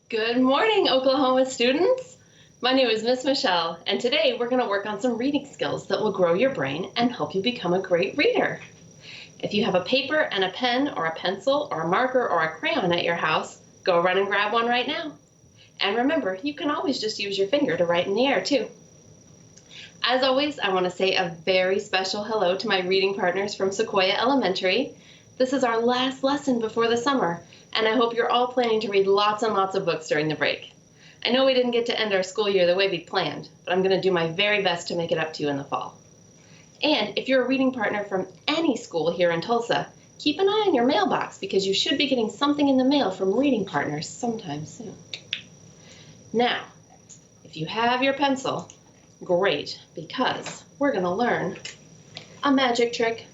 Good morning, Oklahoma students. My name is Miss Michelle, and today we're going to work on some reading skills that will grow your brain and help you become a great reader. If you have a paper and a pen or a pencil or a marker or a crayon at your house, go run and grab one right now. And remember, you can always just use your finger to write in the air too. As always, I want to say a very special hello to my reading partners from Sequoia Elementary. This is our last lesson before the summer, and I hope you're all planning to read lots and lots of books during the break. I know we didn't get to end our school year the way we planned, but I'm going to do my very best to make it up to you in the fall. And if you're a reading partner from any school here in Tulsa, keep an eye on your mailbox because you should be getting something in the mail from reading partners sometime soon. Now, if you have your pencil, great, because we're going to learn a magic trick.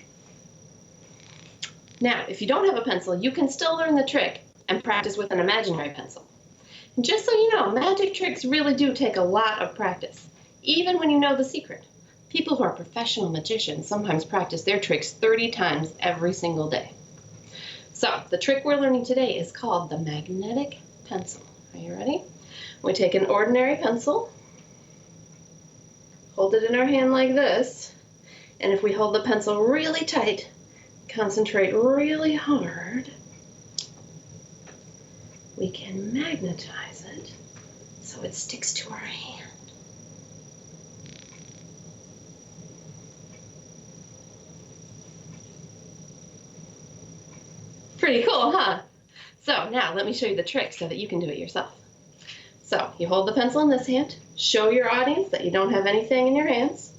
Now, if you don't have a pencil, you can still learn the trick and practice with an imaginary pencil. And just so you know, magic tricks really do take a lot of practice, even when you know the secret. People who are professional magicians sometimes practice their tricks 30 times every single day. So, the trick we're learning today is called the magnetic pencil. Are you ready? We take an ordinary pencil, hold it in our hand like this, and if we hold the pencil really tight, concentrate really hard, we can magnetize it so it sticks to our hand. Pretty cool, huh? So now let me show you the trick so that you can do it yourself. So you hold the pencil in this hand, show your audience that you don't have anything in your hands.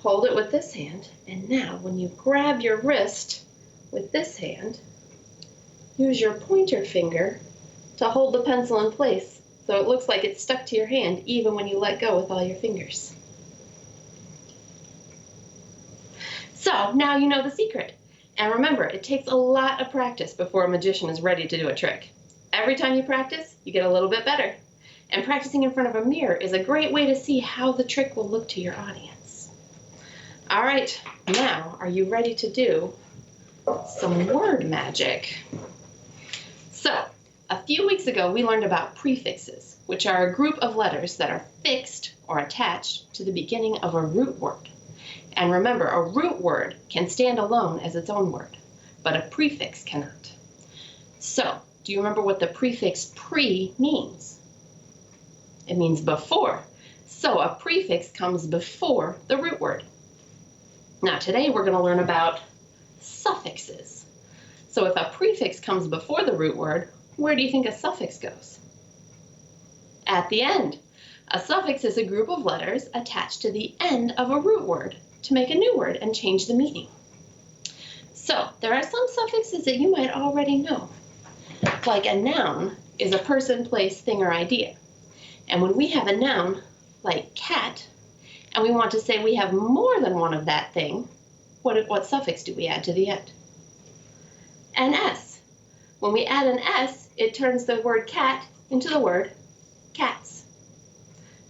Hold it with this hand, and now when you grab your wrist with this hand, use your pointer finger to hold the pencil in place so it looks like it's stuck to your hand even when you let go with all your fingers. So now you know the secret. And remember, it takes a lot of practice before a magician is ready to do a trick. Every time you practice, you get a little bit better. And practicing in front of a mirror is a great way to see how the trick will look to your audience. All right, now are you ready to do some word magic? So, a few weeks ago we learned about prefixes, which are a group of letters that are fixed or attached to the beginning of a root word. And remember, a root word can stand alone as its own word, but a prefix cannot. So, do you remember what the prefix pre means? It means before. So a prefix comes before the root word. Now today we're going to learn about suffixes. So if a prefix comes before the root word, where do you think a suffix goes? At the end. A suffix is a group of letters attached to the end of a root word to make a new word and change the meaning. So there are some suffixes that you might already know. Like a noun is a person, place, thing, or idea. And when we have a noun like cat, and we want to say we have more than one of that thing, what suffix do we add to the end? An S. When we add an S, it turns the word cat into the word cats.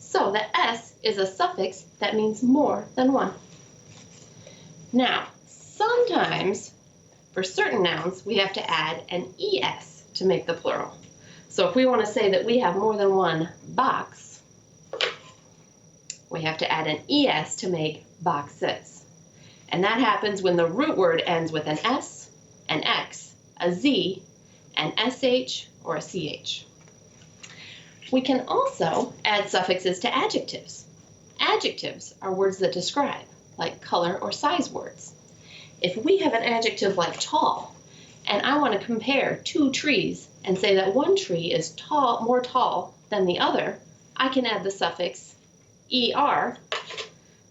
So the S is a suffix that means more than one. Now, sometimes, for certain nouns, we have to add an ES to make the plural. So if we want to say that we have more than one box, we have to add an ES to make boxes. And that happens when the root word ends with an S, an X, a Z, an SH, or a CH. We can also add suffixes to adjectives. Adjectives are words that describe, like color or size words. If we have an adjective like tall, and I want to compare two trees and say that one tree is tall, more tall than the other, I can add the suffix ER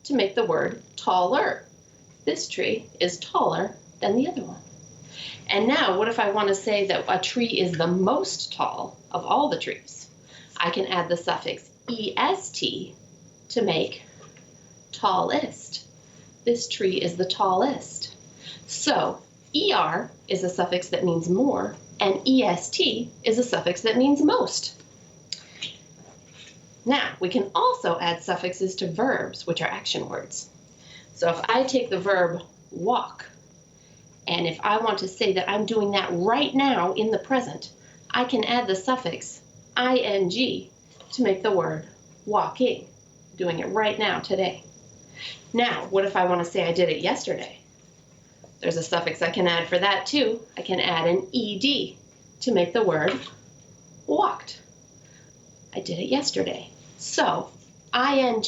to make the word taller. This tree is taller than the other one. And now, what if I want to say that a tree is the most tall of all the trees? I can add the suffix EST to make tallest. This tree is the tallest. So, ER is a suffix that means more, and EST is a suffix that means most. Now, we can also add suffixes to verbs, which are action words. So if I take the verb walk, and if I want to say that I'm doing that right now in the present, I can add the suffix ing to make the word walking. Doing it right now, today. Now, what if I want to say I did it yesterday? There's a suffix I can add for that too. I can add an ed to make the word walked. I did it yesterday. So, ing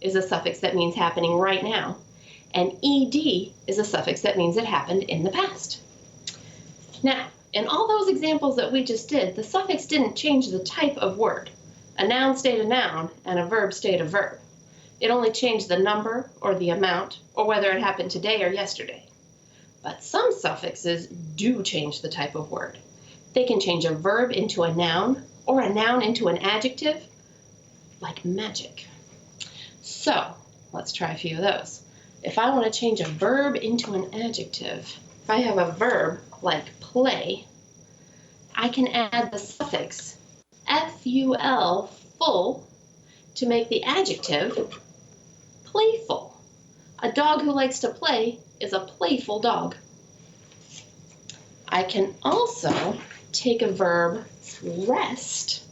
is a suffix that means happening right now, and ed is a suffix that means it happened in the past. Now, in all those examples that we just did, the suffix didn't change the type of word. A noun stayed a noun, and a verb stayed a verb. It only changed the number or the amount, or whether it happened today or yesterday. But some suffixes do change the type of word. They can change a verb into a noun, or a noun into an adjective, like magic. So, let's try a few of those. If I want to change a verb into an adjective, if I have a verb like play, I can add the suffix ful, full, to make the adjective playful. A dog who likes to play is a playful dog. I can also take a verb rest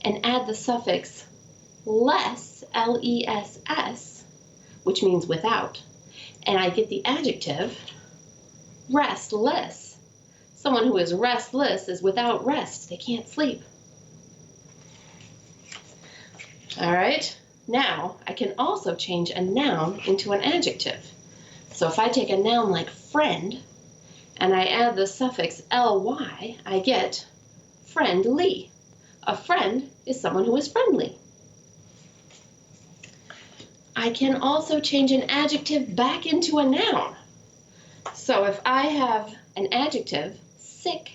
and add the suffix less, L-E-S-S, which means without, and I get the adjective restless. Someone who is restless is without rest. They can't sleep. All right, now I can also change a noun into an adjective. So if I take a noun like friend and I add the suffix ly, I get friendly. A friend is someone who is friendly. I can also change an adjective back into a noun. So if I have an adjective, sick,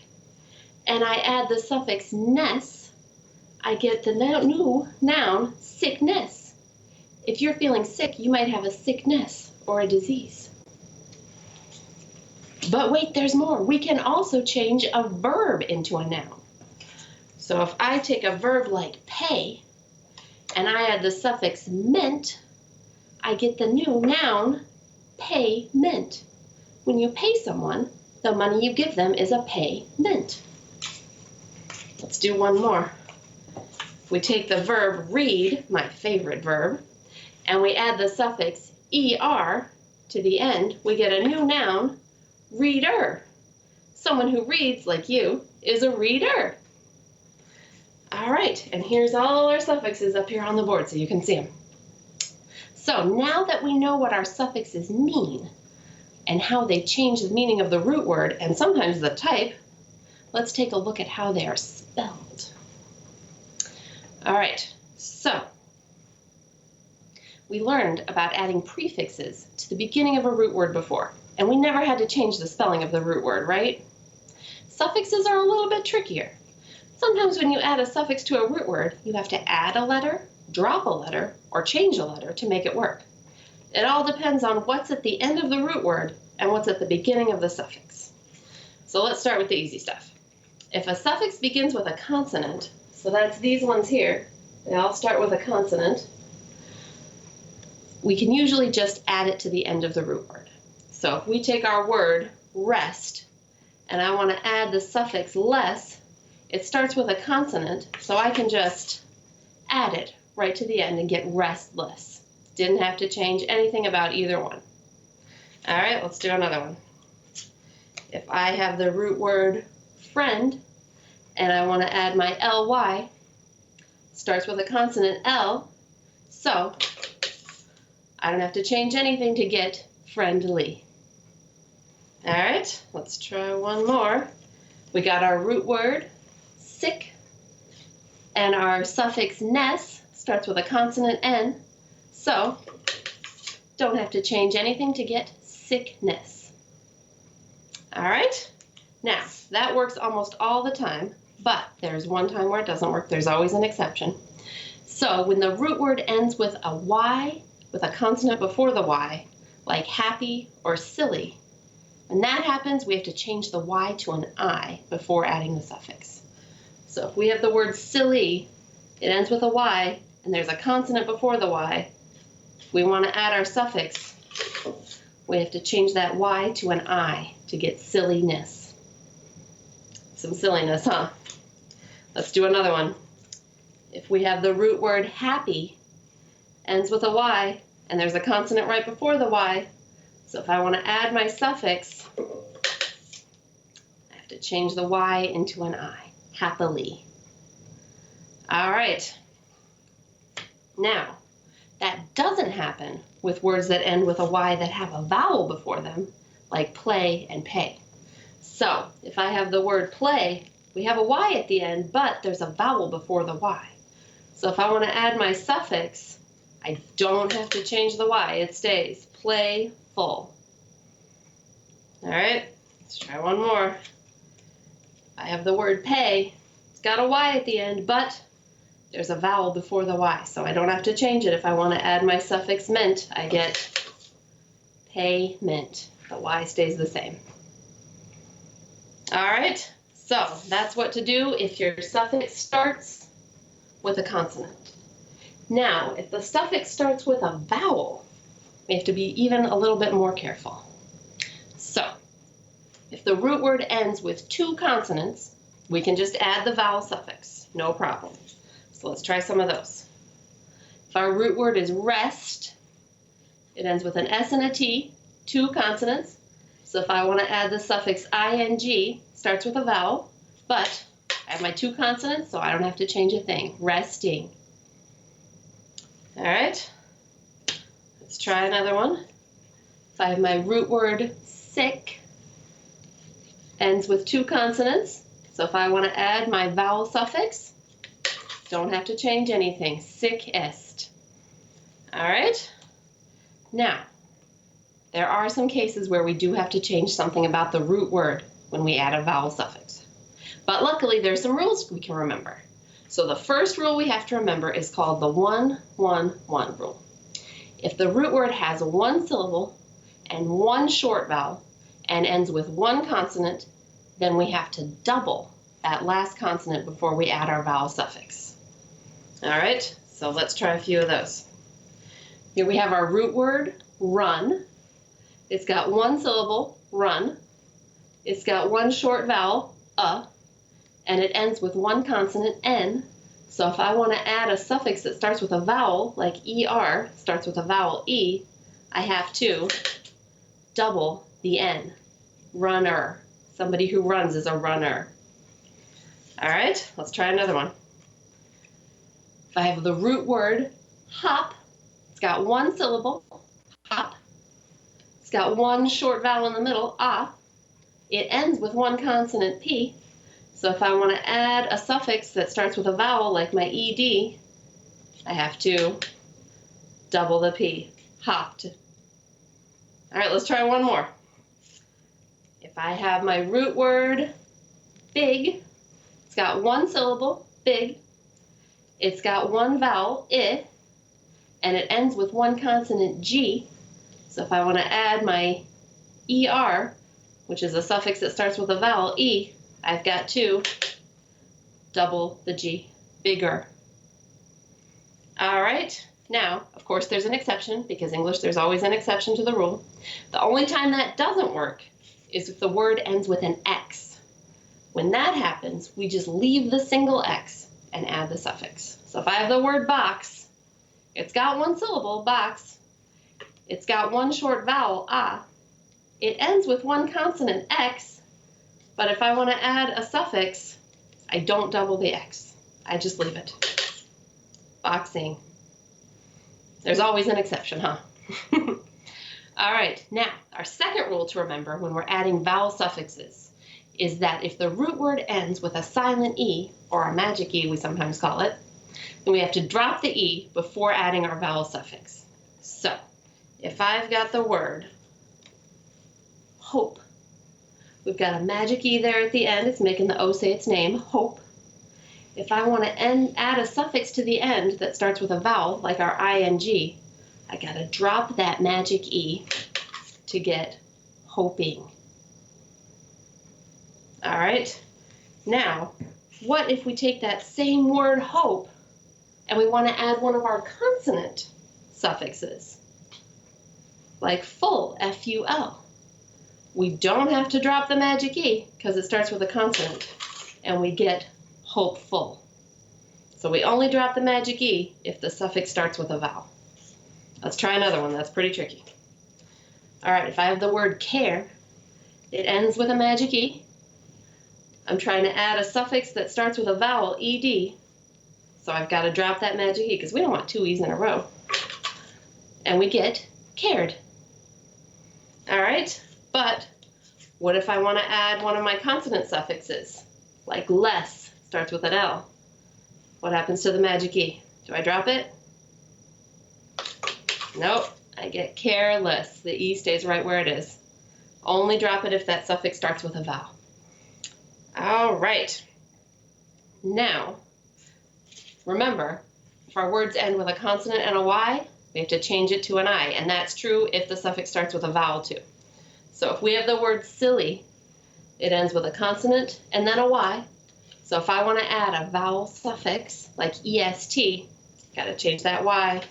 and I add the suffix ness, I get the new noun, sickness. If you're feeling sick, you might have a sickness or a disease. But wait, there's more. We can also change a verb into a noun. So if I take a verb like pay and I add the suffix ment, I get the new noun, payment. When you pay someone, the money you give them is a payment. Let's do one more. We take the verb read, my favorite verb, and we add the suffix er to the end, we get a new noun, reader. Someone who reads, like you, is a reader. All right, and here's all our suffixes up here on the board so you can see them. So now that we know what our suffixes mean and how they change the meaning of the root word and sometimes the type, let's take a look at how they are spelled. All right, so we learned about adding prefixes to the beginning of a root word before, and we never had to change the spelling of the root word, right? Suffixes are a little bit trickier. Sometimes when you add a suffix to a root word, you have to add a letter, drop a letter, or change a letter to make it work. It all depends on what's at the end of the root word and what's at the beginning of the suffix. So let's start with the easy stuff. If a suffix begins with a consonant, so that's these ones here, they all start with a consonant, we can usually just add it to the end of the root word. So if we take our word rest and I want to add the suffix less, it starts with a consonant, so I can just add it right to the end and get restless. Didn't have to change anything about either one. All right, let's do another one. If I have the root word friend and I want to add my ly, starts with a consonant L, so I don't have to change anything to get friendly. All right, let's try one more. We got our root word sick, and our suffix ness starts with a consonant N, so don't have to change anything to get sickness. All right, now that works almost all the time, but there's one time where it doesn't work. There's always an exception. So when the root word ends with a Y, with a consonant before the Y, like happy or silly, when that happens, we have to change the Y to an I before adding the suffix. So if we have the word silly, it ends with a Y, and there's a consonant before the Y. If we want to add our suffix, we have to change that Y to an I to get silliness. Some silliness, huh? Let's do another one. If we have the root word happy, ends with a Y, and there's a consonant right before the Y, so if I want to add my suffix, I have to change the Y into an I, happily. All right. Now, that doesn't happen with words that end with a Y that have a vowel before them, like play and pay. So, if I have the word play, we have a Y at the end, but there's a vowel before the Y. So if I want to add my suffix, I don't have to change the Y. It stays playful. All right, let's try one more. I have the word pay. It's got a Y at the end, but there's a vowel before the Y, so I don't have to change it. If I want to add my suffix ment, I get payment. The Y stays the same. All right, so that's what to do if your suffix starts with a consonant. Now, if the suffix starts with a vowel, we have to be even a little bit more careful. So, if the root word ends with 2 consonants, we can just add the vowel suffix, no problem. So let's try some of those. If our root word is rest, it ends with an S and a T, 2 consonants. So if I want to add the suffix ing, starts with a vowel, but I have my 2 consonants, so I don't have to change a thing. Resting. All right, let's try another one. If I have my root word sick, ends with 2 consonants, so if I want to add my vowel suffix, don't have to change anything. Sickest. All right, now, there are some cases where we do have to change something about the root word when we add a vowel suffix. But luckily, there's some rules we can remember. So the first rule we have to remember is called the 1-1-1 rule. If the root word has 1 syllable and 1 short vowel and ends with 1 consonant, then we have to double that last consonant before we add our vowel suffix. All right, so let's try a few of those. Here we have our root word, run. It's got 1 syllable, run. It's got 1 short vowel, and it ends with 1 consonant, N. So if I want to add a suffix that starts with a vowel, like ER, starts with a vowel E, I have to double the N. Runner. Somebody who runs is a runner. All right, let's try another one. If I have the root word, hop, it's got 1 syllable, hop. It's got 1 short vowel in the middle, ah. It ends with 1 consonant, P. So if I want to add a suffix that starts with a vowel, like my ED, I have to double the P, hopped. All right, let's try one more. If I have my root word, big, it's got 1 syllable, big. It's got 1 vowel, I, and it ends with 1 consonant, G. So if I want to add my ER, which is a suffix that starts with a vowel, E, I've got to double the G, bigger. All right, now, of course, there's an exception, because English, there's always an exception to the rule. The only time that doesn't work is if the word ends with an X. When that happens, we just leave the single X and add the suffix. So if I have the word box, it's got 1 syllable, box. It's got 1 short vowel, ah. It ends with 1 consonant, X. But if I want to add a suffix, I don't double the X. I just leave it. Boxing. There's always an exception, huh? All right, now, our second rule to remember when we're adding vowel suffixes is that if the root word ends with a silent E, or a magic E we sometimes call it, then we have to drop the E before adding our vowel suffix. So, if I've got the word hope, we've got a magic E there at the end. It's making the O say its name, hope. If I want to add a suffix to the end that starts with a vowel, like our ing, I got to drop that magic E to get hoping. All right. Now, what if we take that same word hope and we want to add one of our consonant suffixes, like full, F-U-L? We don't have to drop the magic E because it starts with a consonant, and we get hopeful. So we only drop the magic E if the suffix starts with a vowel. Let's try another one. That's pretty tricky. All right, if I have the word care, it ends with a magic E. I'm trying to add a suffix that starts with a vowel, ED. So I've got to drop that magic E because we don't want two E's in a row. And we get cared. All right, but what if I want to add one of my consonant suffixes, like less, starts with an L? What happens to the magic E? Do I drop it? Nope, I get careless. The E stays right where it is. Only drop it if that suffix starts with a vowel. All right. Now, remember, if our words end with a consonant and a Y, we have to change it to an I, and that's true if the suffix starts with a vowel too. So if we have the word silly, it ends with a consonant and then a Y. So if I want to add a vowel suffix like EST, got to change that Y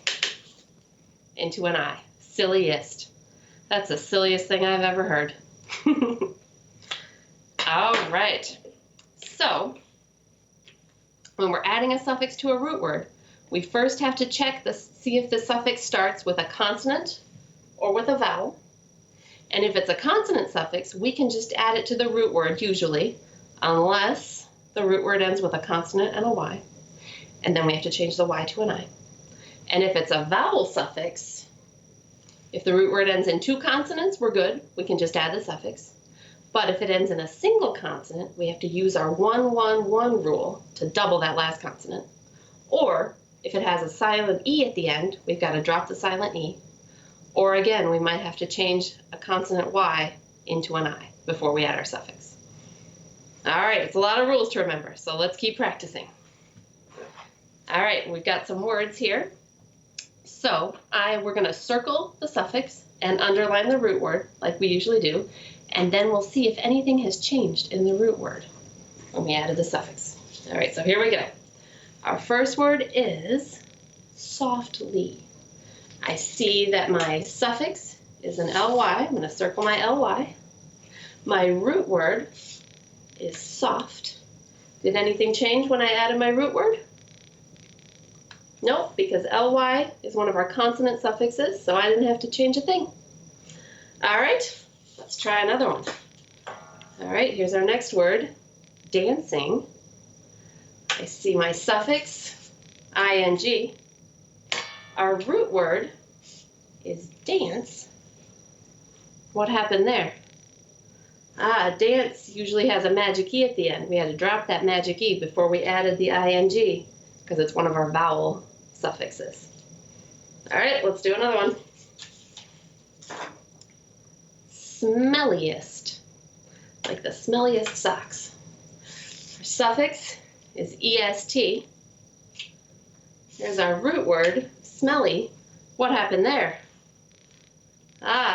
into an I. Silliest. That's the silliest thing I've ever heard. All right. So when we're adding a suffix to a root word, we first have to check see if the suffix starts with a consonant or with a vowel. And if it's a consonant suffix, we can just add it to the root word usually, unless the root word ends with a consonant and a Y. And then we have to change the Y to an I. And if it's a vowel suffix, if the root word ends in two consonants, we're good. We can just add the suffix. But if it ends in a single consonant, we have to use our 1-1-1 rule to double that last consonant. Or if it has a silent E at the end, we've got to drop the silent E. Or again, we might have to change a consonant Y into an I before we add our suffix. All right, it's a lot of rules to remember, so let's keep practicing. All right, we've got some words here. So we're going to circle the suffix and underline the root word like we usually do, and then we'll see if anything has changed in the root word when we added the suffix. All right, so here we go. Our first word is softly. I see that my suffix is an ly. I'm going to circle my ly. My root word is soft. Did anything change when I added my root word? Nope, because ly is one of our consonant suffixes, so I didn't have to change a thing. All right, let's try another one. All right, here's our next word, dancing. I see my suffix, ing. Our root word is dance. What happened there? Dance usually has a magic E at the end. We had to drop that magic E before we added the ing because it's one of our vowel suffixes. All right, let's do another one. Smelliest, like the smelliest socks. Our suffix is est. Here's our root word, smelly. What happened there?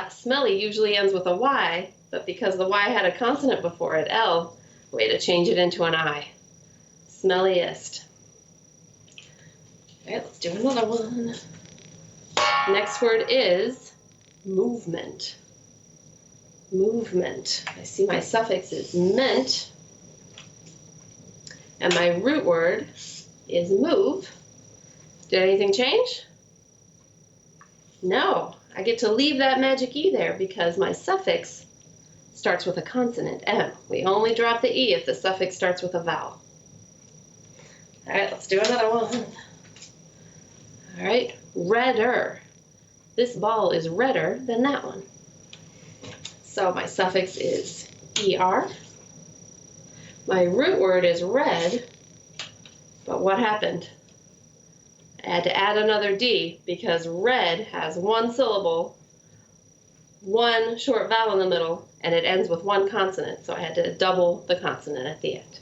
Smelly usually ends with a Y, but because the Y had a consonant before it, L, we had to change it into an I. Smelliest. All right, let's do another one. Next word is movement. Movement. I see my suffix is ment, and my root word is move. Did anything change? No, I get to leave that magic E there because my suffix starts with a consonant, M. We only drop the E if the suffix starts with a vowel. All right, let's do another one. All right, redder. This ball is redder than that one. So my suffix is ER. My root word is red, but what happened? I had to add another D because red has one syllable, one short vowel in the middle, and it ends with one consonant, so I had to double the consonant at the end.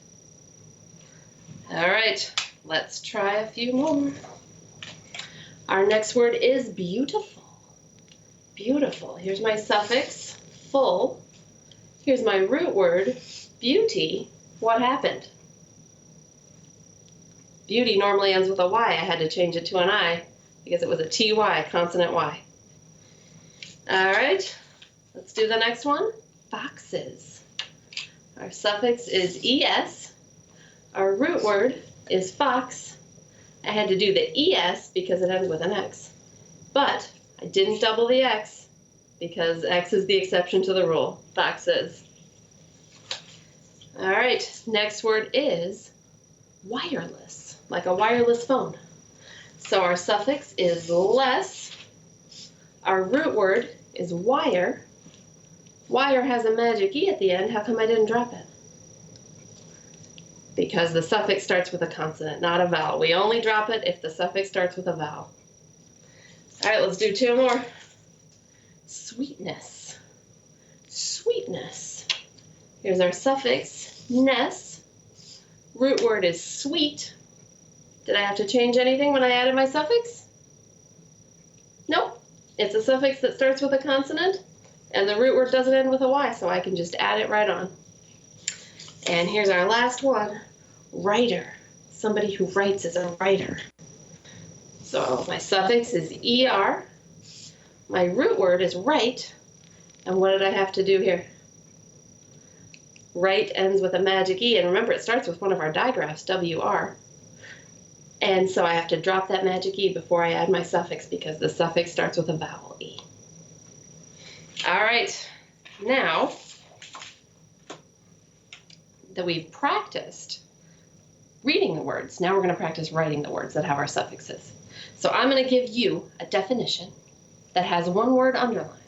All right, let's try a few more. Our next word is beautiful. Beautiful. Here's my suffix, full. Here's my root word, beauty. What happened? Beauty normally ends with a Y. I had to change it to an I because it was a TY, consonant Y. All right, let's do the next one. Foxes. Our suffix is ES. Our root word is fox. I had to do the ES because it ends with an X. But I didn't double the X because X is the exception to the rule. Foxes. All right, next word is wireless, like a wireless phone. So our suffix is less. Our root word is wire. Wire has a magic E at the end. How come I didn't drop it? Because the suffix starts with a consonant, not a vowel. We only drop it if the suffix starts with a vowel. All right, let's do two more. Sweetness. Sweetness. Here's our suffix, ness. Root word is sweet. Did I have to change anything when I added my suffix? Nope. It's a suffix that starts with a consonant, and the root word doesn't end with a Y, so I can just add it right on. And here's our last one, writer. Somebody who writes is a writer. So my suffix is ER. My root word is write. And what did I have to do here? Write ends with a magic E, and remember it starts with one of our digraphs, WR. And so I have to drop that magic E before I add my suffix because the suffix starts with a vowel E. All right, now that we've practiced reading the words, now we're going to practice writing the words that have our suffixes. So I'm going to give you a definition that has one word underlined.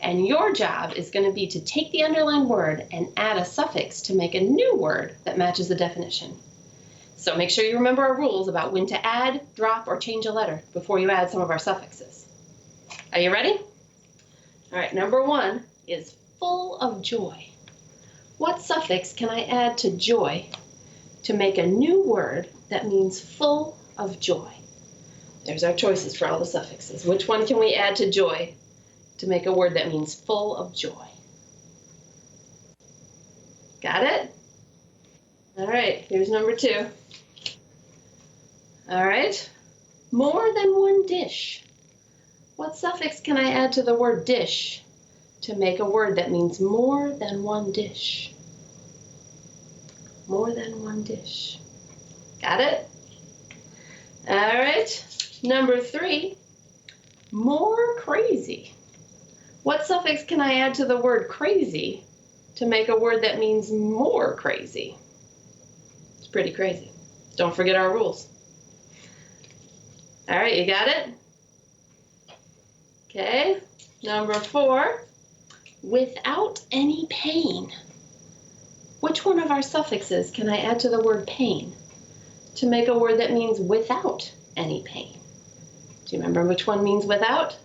And your job is going to be to take the underlined word and add a suffix to make a new word that matches the definition. So make sure you remember our rules about when to add, drop, or change a letter before you add some of our suffixes. Are you ready? All right, number one is full of joy. What suffix can I add to joy to make a new word that means full of joy? There's our choices for all the suffixes. Which one can we add to joy to make a word that means full of joy? Got it? All right, here's number two. All right, more than one dish. What suffix can I add to the word dish to make a word that means more than one dish? More than one dish. Got it? All right, number three, more crazy. What suffix can I add to the word crazy to make a word that means more crazy? It's pretty crazy. Don't forget our rules. All right, you got it? Okay, number four, without any pain. Which one of our suffixes can I add to the word pain to make a word that means without any pain? Do you remember which one means without?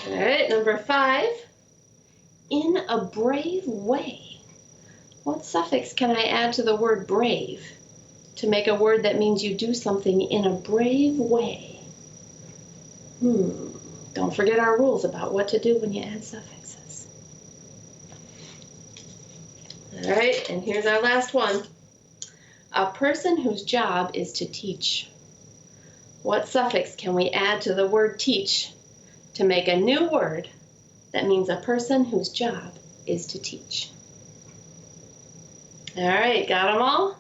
All right, number five, in a brave way. What suffix can I add to the word brave to make a word that means you do something in a brave way? Don't forget our rules about what to do when you add suffixes. All right, and here's our last one. A person whose job is to teach. What suffix can we add to the word teach to make a new word that means a person whose job is to teach? All right, got them all?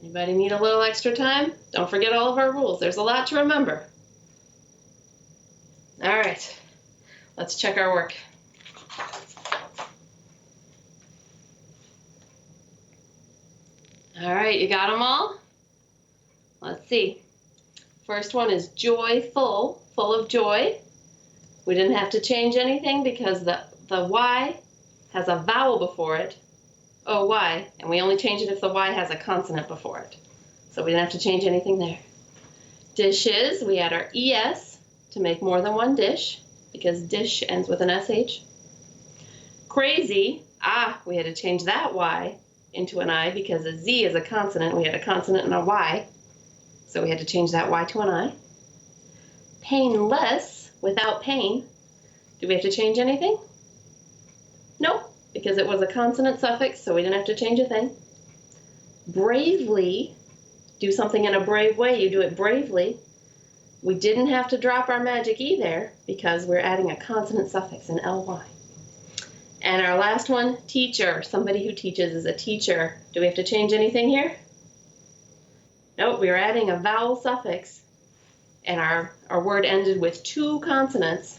Anybody need a little extra time? Don't forget all of our rules. There's a lot to remember. All right, let's check our work. All right, you got them all? Let's see. First one is joyful, full of joy. We didn't have to change anything because the Y has a vowel before it, O-Y, and we only change it if the Y has a consonant before it. So we didn't have to change anything there. Dishes, we add our ES to make more than one dish because dish ends with an SH. Crazy, we had to change that Y into an I because a Z is a consonant. We had a consonant and a Y, so we had to change that Y to an I. Painless, without pain. Do we have to change anything? Nope, because it was a consonant suffix, so we didn't have to change a thing. Bravely, do something in a brave way, you do it bravely. We didn't have to drop our magic E there because we're adding a consonant suffix, an LY. And our last one, teacher. Somebody who teaches is a teacher. Do we have to change anything here? Nope, we are adding a vowel suffix. And our word ended with 2 consonants.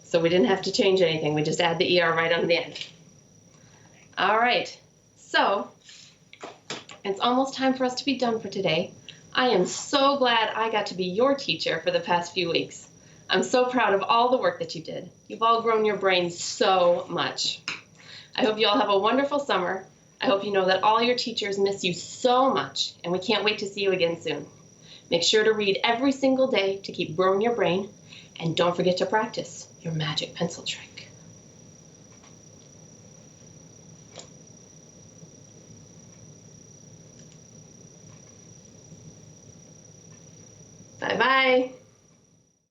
So we didn't have to change anything. We just add the ER right on the end. All right, so it's almost time for us to be done for today. I am so glad I got to be your teacher for the past few weeks. I'm so proud of all the work that you did. You've all grown your brains so much. I hope you all have a wonderful summer. I hope you know that all your teachers miss you so much, and we can't wait to see you again soon. Make sure to read every single day to keep growing your brain, and don't forget to practice your magic pencil trick.